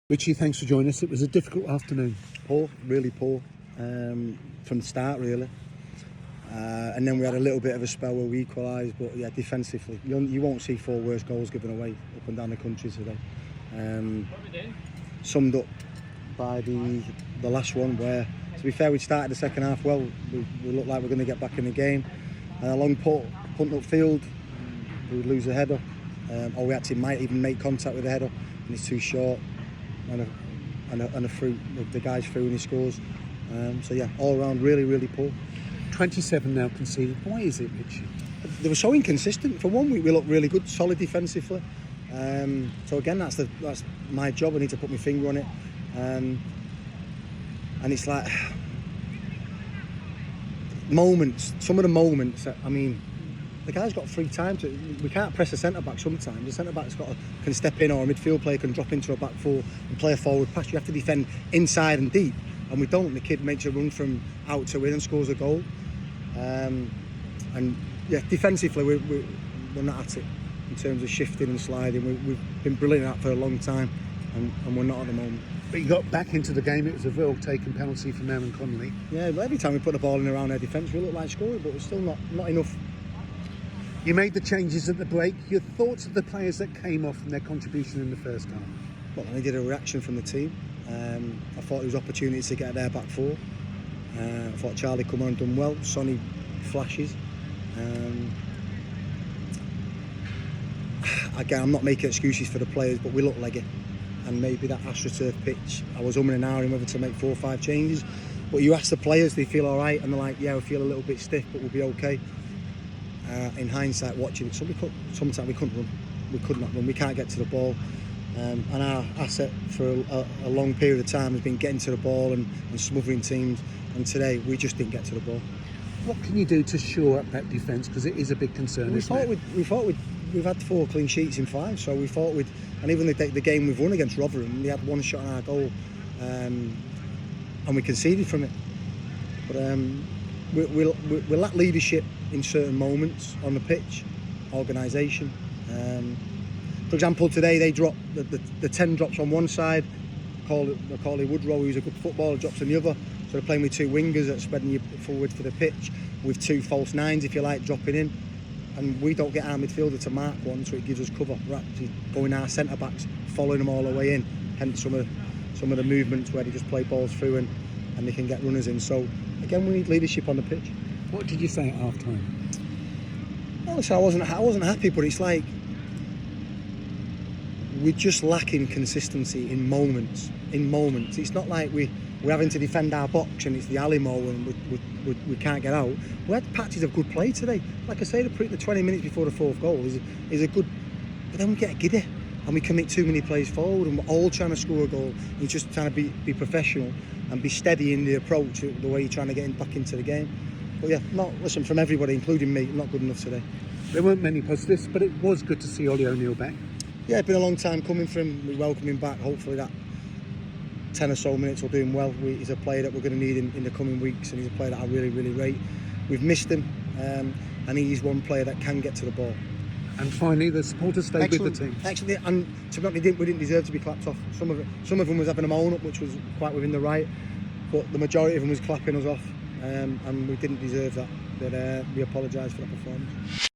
Richie, thanks for joining us. It was a difficult afternoon. Poor, really poor, from the start really. And then we had a little bit of a spell where we equalised, but yeah, defensively, you won't see 4 worst goals given away up and down the country today. Summed up by the last one where, to be fair, we started the second half well. We looked like we're going to get back in the game. And a long punt upfield, we would lose the header, or we actually might even make contact with the header, and it's too short. And a through, the guy's through and he scores. So yeah, all around really poor. 27 now conceded. Why is it, Richie? They were so inconsistent. For 1 week we looked really good, solid defensively. So again, that's my job. I need to put my finger on it. And it's like moments. Some of the moments. I mean, the guy's got free time we can't press a centre back sometimes. The centre back's can step in, or a midfield player can drop into a back four and play a forward pass. You have to defend inside and deep, and we don't. The kid makes a run from out to in and scores a goal. And yeah, defensively we're not at it in terms of shifting and sliding. We've been brilliant at that for a long time, and we're not at the moment. But you got back into the game. It was a well-taken penalty from Aaron Connolly. Yeah, but every time we put the ball in around their defence, we look like scoring, but we're still not enough. You made the changes at the break. Your thoughts of the players that came off and their contribution in the first half? Well, I needed a reaction from the team. I thought there was opportunities to get their back four. I thought Charlie come on and done well. Sonny flashes. Again, I'm not making excuses for the players, but we look leggy. And maybe that AstroTurf pitch, I was umming and ahhing whether to make 4 or 5 changes. But you ask the players, they feel all right, and they're like, yeah, we feel a little bit stiff, but we'll be okay. In hindsight, watching it, sometimes we couldn't run. We could not run. We can't get to the ball. And our asset for a long period of time has been getting to the ball and smothering teams. And today, we just didn't get to the ball. What can you do to shore up that defence? Because it is a big concern, We've had 4 clean sheets in 5, so we thought and even the game we've won against Rotherham, we had 1 shot on our goal, and we conceded from it. But we lack leadership in certain moments on the pitch, organisation. For example, today they dropped the 10 drops on one side. Macaulay Woodrow, who's a good footballer, drops on the other. So they're playing with 2 wingers that are spreading you forward for the pitch, with 2 false 9s, if you like, dropping in. And we don't get our midfielder to mark one, so it gives us cover. We're actually going our centre backs, following them all the way in. Hence some of the movements where they just play balls through and they can get runners in. So again, we need leadership on the pitch. What did you say at half time? Honestly, I wasn't happy, but it's like we're just lacking consistency in moments. It's not like we're having to defend our box and it's the Alimo and we can't get out. We had patches of good play today. Like I say, the 20 minutes before the 4th goal is a good, but then we get giddy and we commit too many plays forward, and we're all trying to score a goal. We're just trying to be professional and be steady in the approach, the way you're trying to get back into the game. But yeah, listen, from everybody, including me, not good enough today. There weren't many positives, but it was good to see Ollie O'Neill back. Yeah, it's been a long time coming from. We welcome him back. Hopefully that 10 or so minutes will do him well. He's a player that we're going to need in the coming weeks, and he's a player that I really rate. We've missed him, and he's one player that can get to the ball. And finally, the supporters stayed with the team. Excellent, and to be honest, we didn't deserve to be clapped off. Some of them was having a moan up, which was quite within the right, but the majority of them was clapping us off, and we didn't deserve that. But we apologise for that performance.